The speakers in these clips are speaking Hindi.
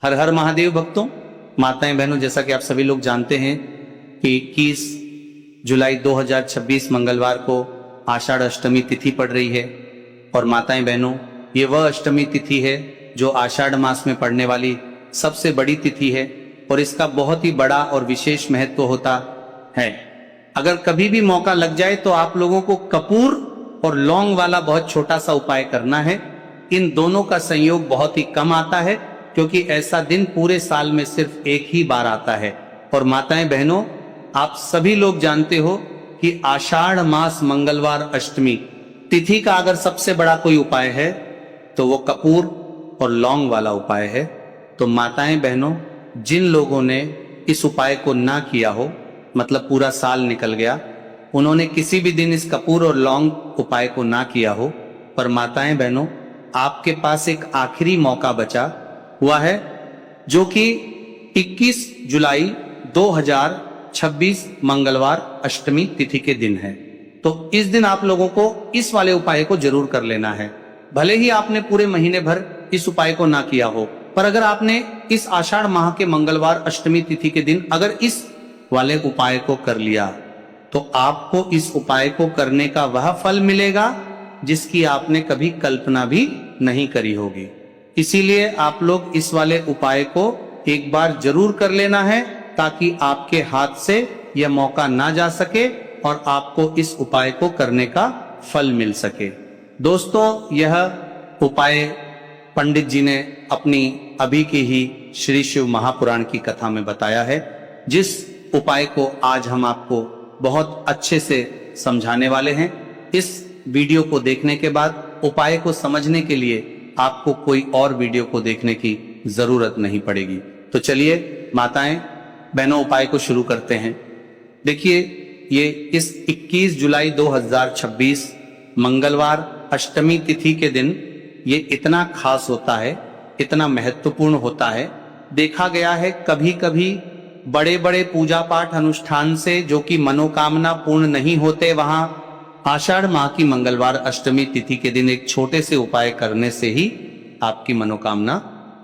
हर हर महादेव भक्तों, माताएं बहनों, जैसा कि आप सभी लोग जानते हैं कि 21 जुलाई 2026 मंगलवार को आषाढ़ अष्टमी तिथि पड़ रही है। और माताएं बहनों, ये वह अष्टमी तिथि है जो आषाढ़ मास में पड़ने वाली सबसे बड़ी तिथि है और इसका बहुत ही बड़ा और विशेष महत्व होता है। अगर कभी भी मौका लग जाए तो आप लोगों को कपूर और लौंग वाला बहुत छोटा सा उपाय करना है। इन दोनों का संयोग बहुत ही कम आता है क्योंकि ऐसा दिन पूरे साल में सिर्फ एक ही बार आता है। और माताएं बहनों, आप सभी लोग जानते हो कि आषाढ़ मास मंगलवार अष्टमी तिथि का अगर सबसे बड़ा कोई उपाय है तो वो कपूर और लौंग वाला उपाय है। तो माताएं बहनों, जिन लोगों ने इस उपाय को ना किया हो, मतलब पूरा साल निकल गया, उन्होंने किसी भी दिन इस कपूर और लौंग उपाय को ना किया हो, पर माताएं बहनों, आपके पास एक आखिरी मौका बचा हुआ है जो कि 21 जुलाई 2026 मंगलवार अष्टमी तिथि के दिन है। तो इस दिन आप लोगों को इस वाले उपाय को जरूर कर लेना है। भले ही आपने पूरे महीने भर इस उपाय को ना किया हो, पर अगर आपने इस आषाढ़ माह के मंगलवार अष्टमी तिथि के दिन अगर इस वाले उपाय को कर लिया तो आपको इस उपाय को करने का वह फल मिलेगा जिसकी आपने कभी कल्पना भी नहीं करी होगी। इसीलिए आप लोग इस वाले उपाय को एक बार जरूर कर लेना है ताकि आपके हाथ से यह मौका ना जा सके और आपको इस उपाय को करने का फल मिल सके। दोस्तों, यह उपाय पंडित जी ने अपनी अभी की ही श्री शिव महापुराण की कथा में बताया है, जिस उपाय को आज हम आपको बहुत अच्छे से समझाने वाले हैं। इस वीडियो को देखने के बाद उपाय को समझने के लिए आपको कोई और वीडियो को देखने की जरूरत नहीं पड़ेगी। तो चलिए माताएं बहनों, उपाय को शुरू करते हैं। देखिए, ये इस 21 जुलाई 2026 मंगलवार अष्टमी तिथि के दिन ये इतना खास होता है, इतना महत्वपूर्ण होता है। देखा गया है कभी कभी बड़े बड़े पूजा पाठ अनुष्ठान से जो कि मनोकामना पूर्ण नहीं होते, वहां आषाढ़ माह की मंगलवार अष्टमी तिथि के दिन एक छोटे से उपाय करने से ही आपकी मनोकामना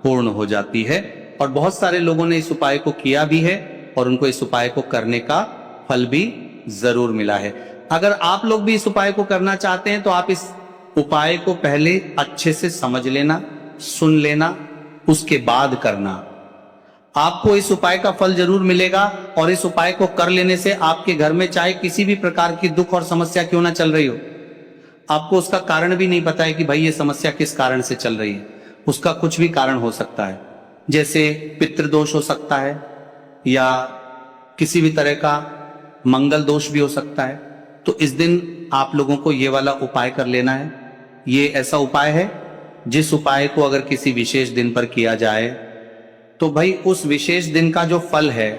पूर्ण हो जाती है। और बहुत सारे लोगों ने इस उपाय को किया भी है और उनको इस उपाय को करने का फल भी जरूर मिला है। अगर आप लोग भी इस उपाय को करना चाहते हैं तो आप इस उपाय को पहले अच्छे से समझ लेना, सुन लेना, उसके बाद करना। आपको इस उपाय का फल जरूर मिलेगा और इस उपाय को कर लेने से आपके घर में चाहे किसी भी प्रकार की दुख और समस्या क्यों ना चल रही हो, आपको उसका कारण भी नहीं पता है कि भाई ये समस्या किस कारण से चल रही है, उसका कुछ भी कारण हो सकता है। जैसे पितृदोष हो सकता है या किसी भी तरह का मंगल दोष भी हो सकता है। तो इस दिन आप लोगों को ये वाला उपाय कर लेना है। ये ऐसा उपाय है जिस उपाय को अगर किसी विशेष दिन पर किया जाए तो भाई उस विशेष दिन का जो फल है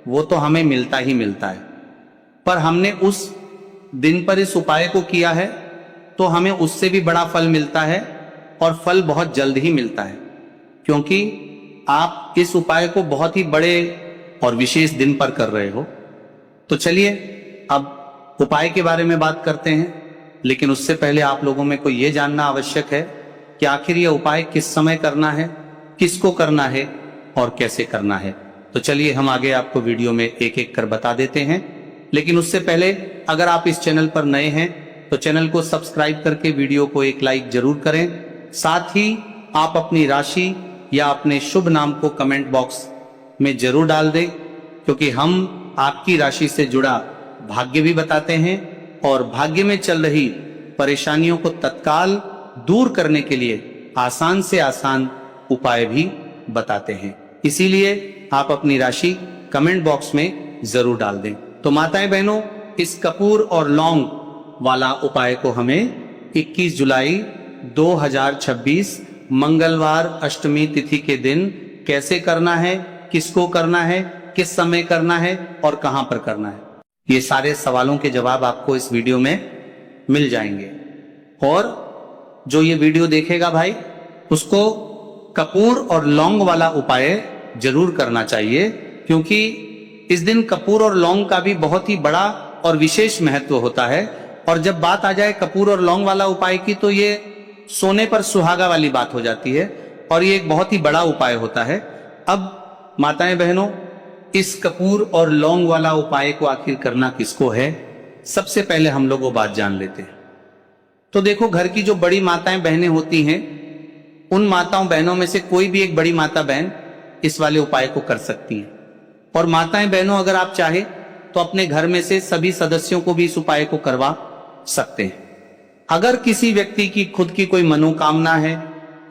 वो तो हमें मिलता ही मिलता है, पर हमने उस दिन पर इस उपाय को किया है तो हमें उससे भी बड़ा फल मिलता है और फल बहुत जल्द ही मिलता है, क्योंकि आप इस उपाय को बहुत ही बड़े और विशेष दिन पर कर रहे हो। तो चलिए अब उपाय के बारे में बात करते हैं, लेकिन उससे पहले आप लोगों में को यह जानना आवश्यक है कि आखिर यह उपाय किस समय करना है, किसको करना है और कैसे करना है। तो चलिए हम आगे आपको वीडियो में एक एक कर बता देते हैं। लेकिन उससे पहले अगर आप इस चैनल पर नए हैं तो चैनल को सब्सक्राइब करके वीडियो को एक लाइक जरूर करें। साथ ही आप अपनी राशि या अपने शुभ नाम को कमेंट बॉक्स में जरूर डाल दें, क्योंकि हम आपकी राशि से जुड़ा भाग्य भी बताते हैं और भाग्य में चल रही परेशानियों को तत्काल दूर करने के लिए आसान से आसान उपाय भी बताते हैं। इसीलिए आप अपनी राशि कमेंट बॉक्स में जरूर डाल दें। तो माताएं बहनों, इस कपूर और लौंग वाला उपाय को हमें 21 जुलाई 2026 मंगलवार अष्टमी तिथि के दिन कैसे करना है, किसको करना है, किस समय करना है और कहां पर करना है, ये सारे सवालों के जवाब आपको इस वीडियो में मिल जाएंगे। और जो ये वीडियो देखेगा भाई, उसको कपूर और लौंग वाला उपाय जरूर करना चाहिए, क्योंकि इस दिन कपूर और लौंग का भी बहुत ही बड़ा और विशेष महत्व होता है। और जब बात आ जाए कपूर और लौंग वाला उपाय की तो ये सोने पर सुहागा वाली बात हो जाती है। और ये एक बहुत ही बड़ा उपाय होता है। अब माताएं बहनों, इस कपूर और लौंग वाला उपाय को आखिर करना किसको है, सबसे पहले हम लोग वो बात जान लेते हैं। तो देखो, घर की जो बड़ी माताएं बहनें होती हैं, उन माताओं बहनों में से कोई भी एक बड़ी माता बहन इस वाले उपाय को कर सकती है। और माताएं बहनों, अगर आप चाहे तो अपने घर में से सभी सदस्यों को भी इस उपाय को करवा सकते हैं। अगर किसी व्यक्ति की खुद की कोई मनोकामना है,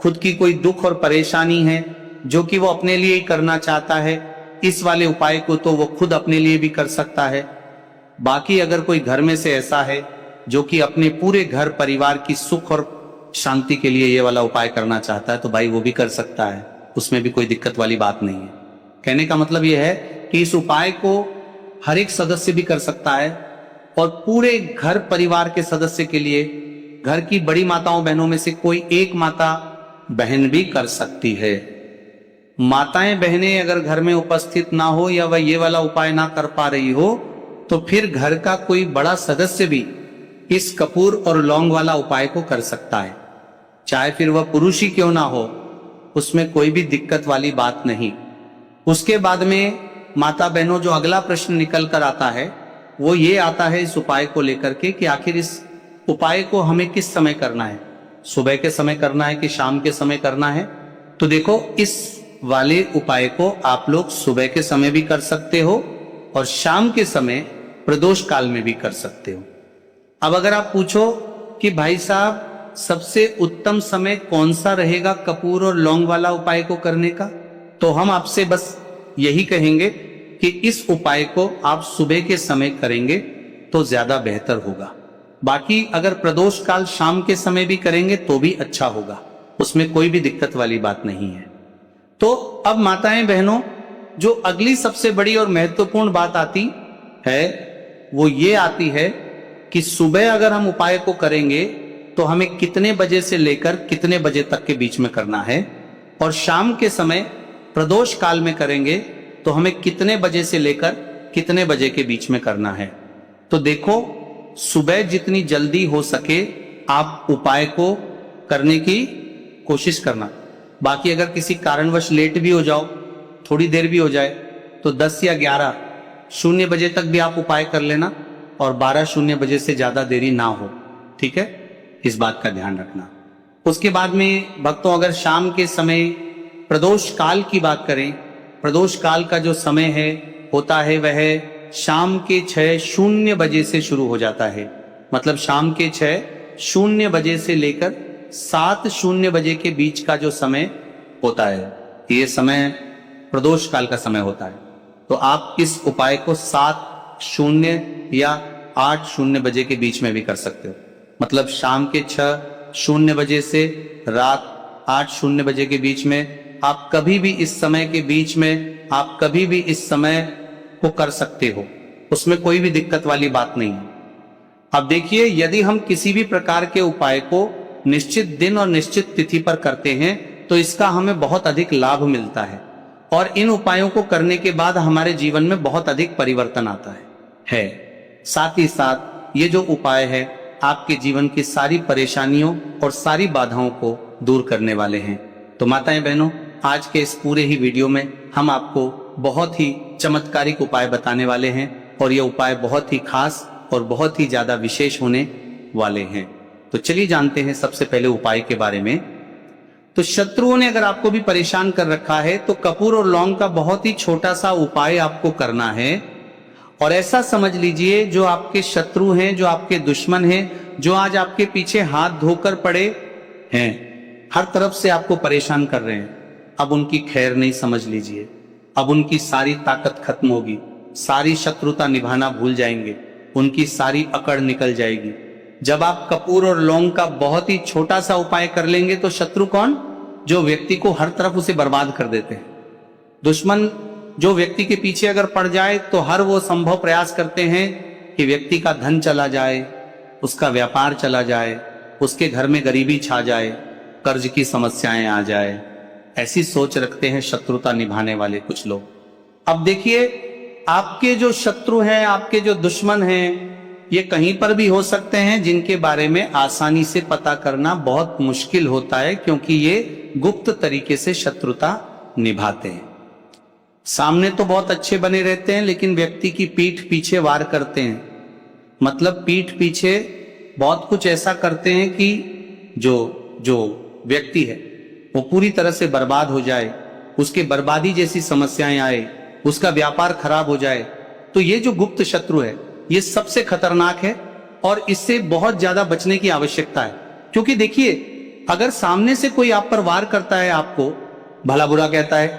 खुद की कोई दुख और परेशानी है जो कि वो अपने लिए ही करना चाहता है, इस वाले उपाय को तो वो खुद अपने लिए भी कर सकता है। बाकी अगर कोई घर में से ऐसा है जो कि अपने पूरे घर परिवार की सुख और शांति के लिए ये वाला उपाय करना चाहता है, तो भाई वो भी कर सकता है, उसमें भी कोई दिक्कत वाली बात नहीं है। कहने का मतलब ये है कि इस उपाय को हर एक सदस्य भी कर सकता है और पूरे घर परिवार के सदस्य के लिए घर की बड़ी माताओं बहनों में से कोई एक माता बहन भी कर सकती है। माताएं बहनें अगर घर में उपस्थित ना हो या वह ये वाला उपाय ना कर पा रही हो, तो फिर घर का कोई बड़ा सदस्य भी इस कपूर और लौंग वाला उपाय को कर सकता है, चाहे फिर वह पुरुष ही क्यों ना हो, उसमें कोई भी दिक्कत वाली बात नहीं। उसके बाद में माता बहनों, जो अगला प्रश्न निकल कर आता है वो ये आता है इस उपाय को लेकर के कि आखिर इस उपाय को हमें किस समय करना है, सुबह के समय करना है कि शाम के समय करना है। तो देखो, इस वाले उपाय को आप लोग सुबह के समय भी कर सकते हो और शाम के समय प्रदोष काल में भी कर सकते हो। अब अगर आप पूछो कि भाई साहब, सबसे उत्तम समय कौन सा रहेगा कपूर और लौंग वाला उपाय को करने का, तो हम आपसे बस यही कहेंगे कि इस उपाय को आप सुबह के समय करेंगे तो ज्यादा बेहतर होगा। बाकी अगर प्रदोष काल शाम के समय भी करेंगे तो भी अच्छा होगा, उसमें कोई भी दिक्कत वाली बात नहीं है। तो अब माताएं बहनों, जो अगली सबसे बड़ी और महत्वपूर्ण बात आती है वो ये आती है कि सुबह अगर हम उपाय को करेंगे तो हमें कितने बजे से लेकर कितने बजे तक के बीच में करना है, और शाम के समय प्रदोष काल में करेंगे तो हमें कितने बजे से लेकर कितने बजे के बीच में करना है। तो देखो, सुबह जितनी जल्दी हो सके आप उपाय को करने की कोशिश करना। बाकी अगर किसी कारणवश लेट भी हो जाओ, थोड़ी देर भी हो जाए, तो 10 या 11:00 बजे तक भी आप उपाय कर लेना और 12:00 बजे से ज्यादा देरी ना हो, ठीक है, इस बात का ध्यान रखना। उसके बाद में भक्तों, अगर शाम के समय प्रदोष काल की बात करें, प्रदोष काल का जो समय है होता है वह शाम के 6:00 बजे से शुरू हो जाता है। मतलब शाम के 6:00 बजे से लेकर 7:00 बजे के बीच का जो समय होता है, ये समय प्रदोष काल का समय होता है। तो आप इस उपाय को 7:00 या 8:00 बजे के बीच में भी कर सकते हो। मतलब शाम के 6:00 बजे से रात 8:00 बजे के बीच में आप कभी भी इस समय के बीच में आप कभी भी इस समय को कर सकते हो, उसमें कोई भी दिक्कत वाली बात नहीं है। अब देखिए, यदि हम किसी भी प्रकार के उपाय को निश्चित दिन और निश्चित तिथि पर करते हैं तो इसका हमें बहुत अधिक लाभ मिलता है और इन उपायों को करने के बाद हमारे जीवन में बहुत अधिक परिवर्तन आता है। साथ ही साथ ये जो उपाय है आपके जीवन की सारी परेशानियों और सारी बाधाओं को दूर करने वाले हैं। तो माताएं बहनों, आज के इस पूरे ही वीडियो में हम आपको बहुत ही चमत्कारिक उपाय बताने वाले हैं और ये उपाय बहुत ही खास और बहुत ही ज्यादा विशेष होने वाले हैं। तो चलिए जानते हैं सबसे पहले उपाय के बारे में। तो शत्रुओं ने अगर आपको भी परेशान कर रखा है तो कपूर और लौंग का बहुत ही छोटा सा उपाय आपको करना है। और ऐसा समझ लीजिए, जो आपके शत्रु हैं, जो आपके दुश्मन हैं, जो आज आपके पीछे हाथ धोकर पड़े हैं, हर तरफ से आपको परेशान कर रहे हैं, अब उनकी खैर नहीं समझ लीजिए। अब उनकी सारी ताकत खत्म होगी, सारी शत्रुता निभाना भूल जाएंगे, उनकी सारी अकड़ निकल जाएगी। जब आप कपूर और लौंग का बहुत ही छोटा सा उपाय कर लेंगे तो शत्रु कौन? जो व्यक्ति को हर तरफ उसे बर्बाद कर देते हैं। दुश्मन जो व्यक्ति के पीछे अगर पड़ जाए तो हर वो संभव प्रयास करते हैं कि व्यक्ति का धन चला जाए, उसका व्यापार चला जाए, उसके घर में गरीबी छा जाए, कर्ज की समस्याएं आ जाए। ऐसी सोच रखते हैं शत्रुता निभाने वाले कुछ लोग। अब देखिए, आपके जो शत्रु हैं, आपके जो दुश्मन हैं, ये कहीं पर भी हो सकते हैं, जिनके बारे में आसानी से पता करना बहुत मुश्किल होता है, क्योंकि ये गुप्त तरीके से शत्रुता निभाते हैं। सामने तो बहुत अच्छे बने रहते हैं, लेकिन व्यक्ति की पीठ पीछे वार करते हैं। मतलब पीठ पीछे बहुत कुछ ऐसा करते हैं कि जो व्यक्ति है वो पूरी तरह से बर्बाद हो जाए, उसके बर्बादी जैसी समस्याएं आए, उसका व्यापार खराब हो जाए। तो ये जो गुप्त शत्रु है ये सबसे खतरनाक है और इससे बहुत ज्यादा बचने की आवश्यकता है। क्योंकि देखिए, अगर सामने से कोई आप पर वार करता है, आपको भला बुरा कहता है,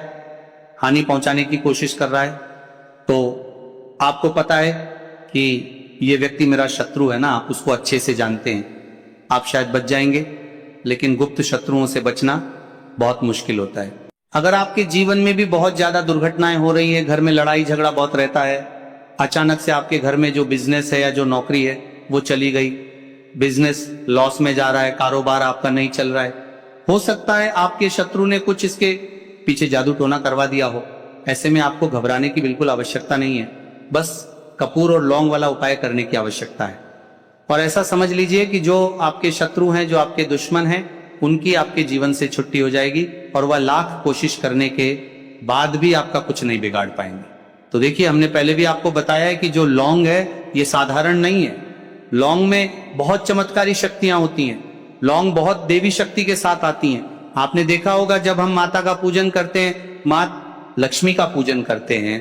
हानि पहुंचाने की कोशिश कर रहा है, तो आपको पता है कि ये व्यक्ति मेरा शत्रु है ना, आप उसको अच्छे से जानते हैं, आप शायद बच जाएंगे। लेकिन गुप्त शत्रुओं से बचना बहुत मुश्किल होता है। अगर आपके जीवन में भी बहुत ज्यादा दुर्घटनाएं हो रही है, घर में लड़ाई झगड़ा बहुत रहता है, अचानक से आपके घर में जो बिजनेस है या जो नौकरी है वो चली गई, बिजनेस लॉस में जा रहा है, कारोबार आपका नहीं चल रहा है, हो सकता है आपके शत्रु ने कुछ इसके पीछे जादू टोना करवा दिया हो। ऐसे में आपको घबराने की बिल्कुल आवश्यकता नहीं है, बस कपूर और लौंग वाला उपाय करने की आवश्यकता है। और ऐसा समझ लीजिए कि जो आपके शत्रु हैं, जो आपके दुश्मन हैं, उनकी आपके जीवन से छुट्टी हो जाएगी और वह लाख कोशिश करने के बाद भी आपका कुछ नहीं बिगाड़ पाएंगे। तो देखिए, हमने पहले भी आपको बताया है कि जो लौंग है ये साधारण नहीं है। लौंग में बहुत चमत्कारी शक्तियां होती हैं, लौंग बहुत देवी शक्ति के साथ आती हैं। आपने देखा होगा जब हम माता का पूजन करते हैं, माँ लक्ष्मी का पूजन करते हैं,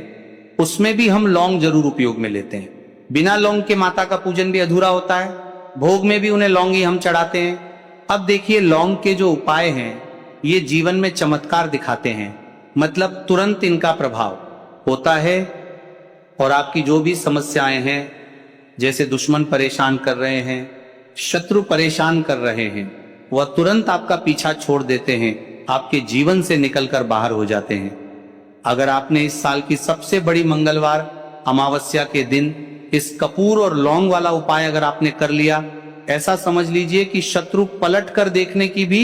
उसमें भी हम लौंग जरूर उपयोग में लेते हैं। बिना लौंग के माता का पूजन भी अधूरा होता है, भोग में भी उन्हें लौंग ही हम चढ़ाते हैं। अब देखिए, लौंग के जो उपाय हैं ये जीवन में चमत्कार दिखाते हैं, मतलब तुरंत इनका प्रभाव होता है और आपकी जो भी समस्याएं हैं, जैसे दुश्मन परेशान कर रहे हैं, शत्रु परेशान कर रहे हैं, वह तुरंत आपका पीछा छोड़ देते हैं, आपके जीवन से निकलकर बाहर हो जाते हैं। अगर आपने इस साल की सबसे बड़ी मंगलवार अमावस्या के दिन इस कपूर और लौंग वाला उपाय अगर आपने कर लिया, ऐसा समझ लीजिए कि शत्रु पलट कर देखने की भी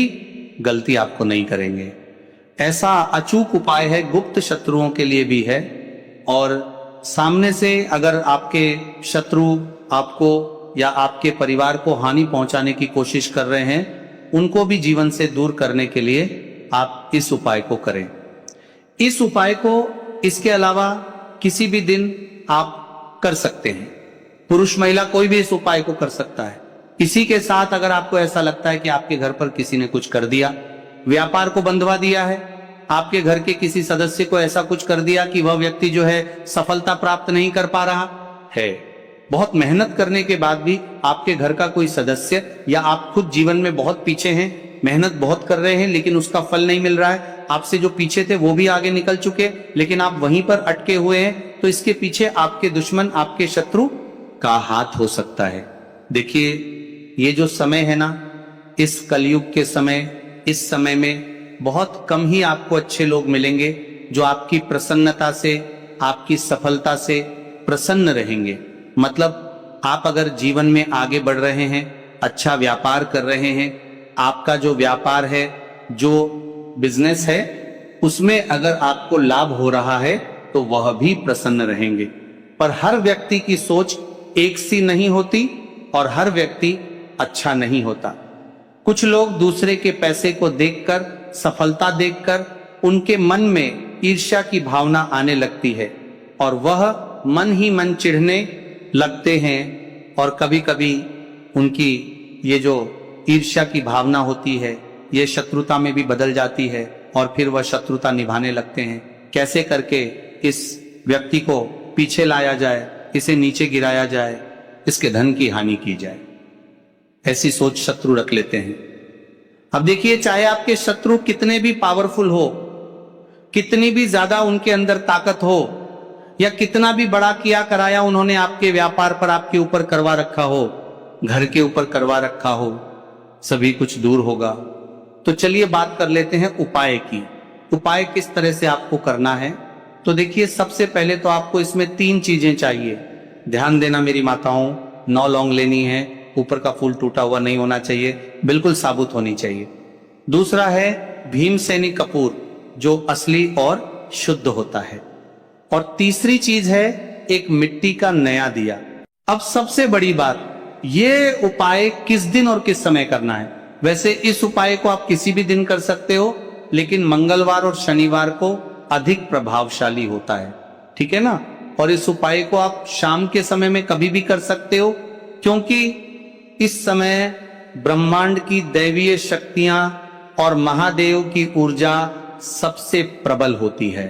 गलती आपको नहीं करेंगे। ऐसा अचूक उपाय है, गुप्त शत्रुओं के लिए भी है। और सामने से अगर आपके शत्रु आपको या आपके परिवार को हानि पहुंचाने की कोशिश कर रहे हैं, उनको भी जीवन से दूर करने के लिए आप इस उपाय को करें। इस उपाय को इसके अलावा किसी भी दिन आप कर सकते हैं। पुरुष महिला कोई भी इस उपाय को कर सकता है। इसी के साथ अगर आपको ऐसा लगता है कि आपके घर पर किसी ने कुछ कर दिया, व्यापार को बंधवा दिया है, आपके घर के किसी सदस्य को ऐसा कुछ कर दिया कि वह व्यक्ति जो है सफलता प्राप्त नहीं कर पा रहा है, बहुत मेहनत करने के बाद भी आपके घर का कोई सदस्य या आप खुद जीवन में बहुत पीछे हैं, मेहनत बहुत कर रहे हैं लेकिन उसका फल नहीं मिल रहा है, आपसे जो पीछे थे वो भी आगे निकल चुके लेकिन आप वहीं पर अटके हुए हैं, तो इसके पीछे आपके दुश्मन, आपके शत्रु का हाथ हो सकता है। देखिए, ये जो समय है ना, इस कलयुग के समय, इस समय में बहुत कम ही आपको अच्छे लोग मिलेंगे जो आपकी प्रसन्नता से, आपकी सफलता से प्रसन्न रहेंगे। मतलब आप अगर जीवन में आगे बढ़ रहे हैं, अच्छा व्यापार कर रहे हैं, आपका जो व्यापार है, जो बिजनेस है, उसमें अगर आपको लाभ हो रहा है तो वह भी प्रसन्न रहेंगे। पर हर व्यक्ति की सोच एक सी नहीं होती और हर व्यक्ति अच्छा नहीं होता। कुछ लोग दूसरे के पैसे को देखकर, सफलता देखकर उनके मन में ईर्ष्या की भावना आने लगती है और वह मन ही मन चिढ़ने लगते हैं और कभी कभी उनकी ये जो ईर्ष्या की भावना होती है ये शत्रुता में भी बदल जाती है और फिर वह शत्रुता निभाने लगते हैं। कैसे करके इस व्यक्ति को पीछे लाया जाए, इसे नीचे गिराया जाए, इसके धन की हानि की जाए, ऐसी सोच शत्रु रख लेते हैं। अब देखिए, चाहे आपके शत्रु कितने भी पावरफुल हो, कितनी भी ज्यादा उनके अंदर ताकत हो, या कितना भी बड़ा किया कराया उन्होंने आपके व्यापार पर आपके ऊपर करवा रखा हो, घर के ऊपर करवा रखा हो, सभी कुछ दूर होगा। तो चलिए बात कर लेते हैं उपाय की। उपाय किस तरह से आपको करना है। तो देखिए, सबसे पहले तो आपको इसमें 3 चीजें चाहिए। ध्यान देना मेरी माताओं, 9 लौंग लेनी है, ऊपर का फूल टूटा हुआ नहीं होना चाहिए, बिल्कुल साबुत होनी चाहिए। दूसरा है भीमसेनी कपूर, जो असली और शुद्ध होता है। और तीसरी चीज है एक मिट्टी का नया दिया। अब सबसे बड़ी बात, ये उपाय किस दिन और किस समय करना है। वैसे इस उपाय को आप किसी भी दिन कर सकते हो, लेकिन मंगलवार और शनिवार को अधिक प्रभावशाली होता है, ठीक है ना। और इस उपाय को आप शाम के समय में कभी भी कर सकते हो, क्योंकि इस समय ब्रह्मांड की दैवीय शक्तियां और महादेव की ऊर्जा सबसे प्रबल होती है।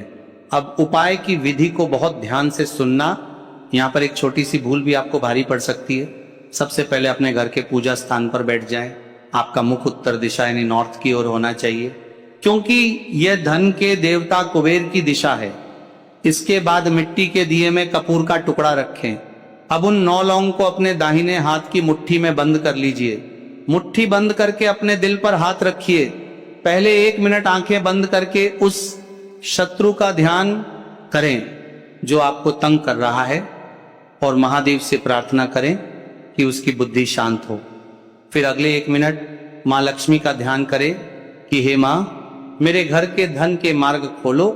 अब उपाय की विधि को बहुत ध्यान से सुनना। यहाँ पर एक छोटी सी भूल भी आपको भारी पड़ सकती है। सबसे पहले अपने घर के पूजा स्थान पर बैठ जाएं। आपका मुख उत्तर दिशा यानी नॉर्थ की ओर होना चाहिए, क्योंकि यह धन के देवता कुबेर की दिशा है। इसके बाद मिट्टी के दिए में कपूर का टुकड़ा रखें। अब उन 9 लौंग को अपने दाहिने हाथ की मुट्ठी में बंद कर लीजिए। मुट्ठी बंद करके अपने दिल पर हाथ रखिए। पहले 1 मिनट आंखें बंद करके उस शत्रु का ध्यान करें जो आपको तंग कर रहा है, और महादेव से प्रार्थना करें कि उसकी बुद्धि शांत हो। फिर अगले 1 मिनट मां लक्ष्मी का ध्यान करें कि हे मां, मेरे घर के धन के मार्ग खोलो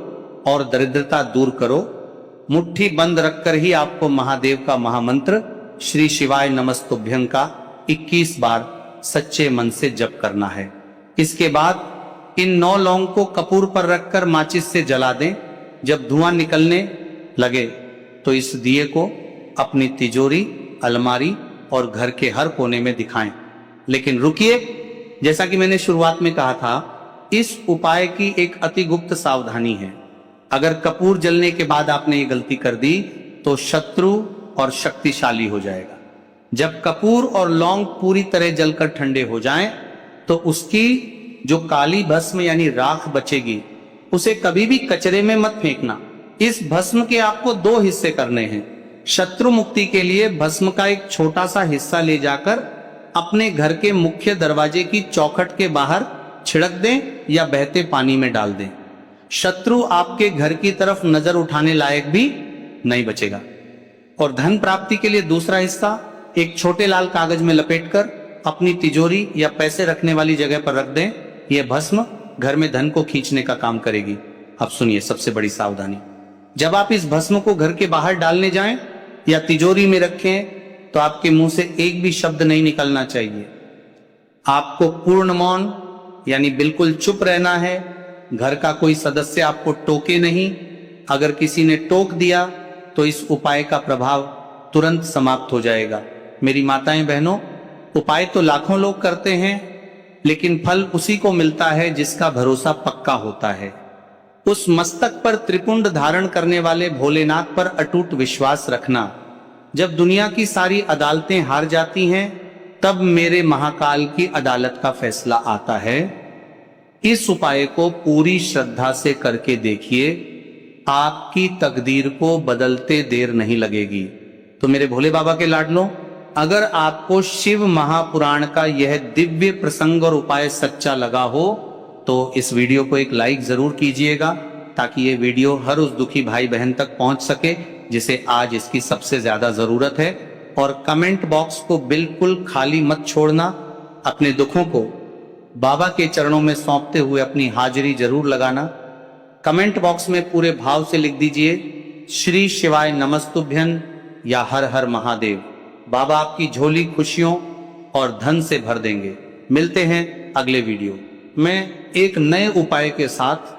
और दरिद्रता दूर करो। मुट्ठी बंद रखकर ही आपको महादेव का महामंत्र श्री शिवाय नमस्तुभ्यं का 21 बार सच्चे मन से जप करना है। इसके बाद इन 9 लौंग को कपूर पर रखकर माचिस से जला दें। जब धुआं निकलने लगे तो इस दिए को अपनी तिजोरी, अलमारी और घर के हर कोने में दिखाएं। लेकिन रुकिए, जैसा कि मैंने शुरुआत में कहा था, इस उपाय की एक अति गुप्त सावधानी है। अगर कपूर जलने के बाद आपने ये गलती कर दी तो शत्रु और शक्तिशाली हो जाएगा। जब कपूर और लौंग पूरी तरह जलकर ठंडे हो जाएं, तो उसकी जो काली भस्म यानी राख बचेगी, उसे कभी भी कचरे में मत फेंकना। इस भस्म के आपको 2 हिस्से करने हैं। शत्रु मुक्ति के लिए भस्म का एक छोटा सा हिस्सा ले जाकर अपने घर के मुख्य दरवाजे की चौखट के बाहर छिड़क दें या बहते पानी में डाल दें। शत्रु आपके घर की तरफ नजर उठाने लायक भी नहीं बचेगा। और धन प्राप्ति के लिए दूसरा हिस्सा एक छोटे लाल कागज में लपेटकर अपनी तिजोरी या पैसे रखने वाली जगह पर रख दें। यह भस्म घर में धन को खींचने का काम करेगी। अब सुनिए सबसे बड़ी सावधानी, जब आप इस भस्म को घर के बाहर डालने जाएं या तिजोरी में रखें, तो आपके मुंह से एक भी शब्द नहीं निकलना चाहिए। आपको पूर्ण मौन यानी बिल्कुल चुप रहना है। घर का कोई सदस्य आपको टोके नहीं। अगर किसी ने टोक दिया तो इस उपाय का प्रभाव तुरंत समाप्त हो जाएगा। मेरी माताएं बहनों, उपाय तो लाखों लोग करते हैं, लेकिन फल उसी को मिलता है जिसका भरोसा पक्का होता है। उस मस्तक पर त्रिपुंड धारण करने वाले भोलेनाथ पर अटूट विश्वास रखना। जब दुनिया की सारी अदालतें हार जाती हैं, तब मेरे महाकाल की अदालत का फैसला आता है। इस उपाय को पूरी श्रद्धा से करके देखिए, आपकी तकदीर को बदलते देर नहीं लगेगी। तो मेरे भोले बाबा के लाडलों, अगर आपको शिव महापुराण का यह दिव्य प्रसंग और उपाय सच्चा लगा हो, तो इस वीडियो को एक लाइक जरूर कीजिएगा, ताकि ये वीडियो हर उस दुखी भाई बहन तक पहुंच सके जिसे आज इसकी सबसे ज्यादा जरूरत है। और कमेंट बॉक्स को बिल्कुल खाली मत छोड़ना। अपने दुखों को बाबा के चरणों में सौंपते हुए अपनी हाजिरी जरूर लगाना। कमेंट बॉक्स में पूरे भाव से लिख दीजिए श्री शिवाय नमस्तुभ्यं या हर हर महादेव। बाबा आपकी झोली खुशियों और धन से भर देंगे। मिलते हैं अगले वीडियो में एक नए उपाय के साथ।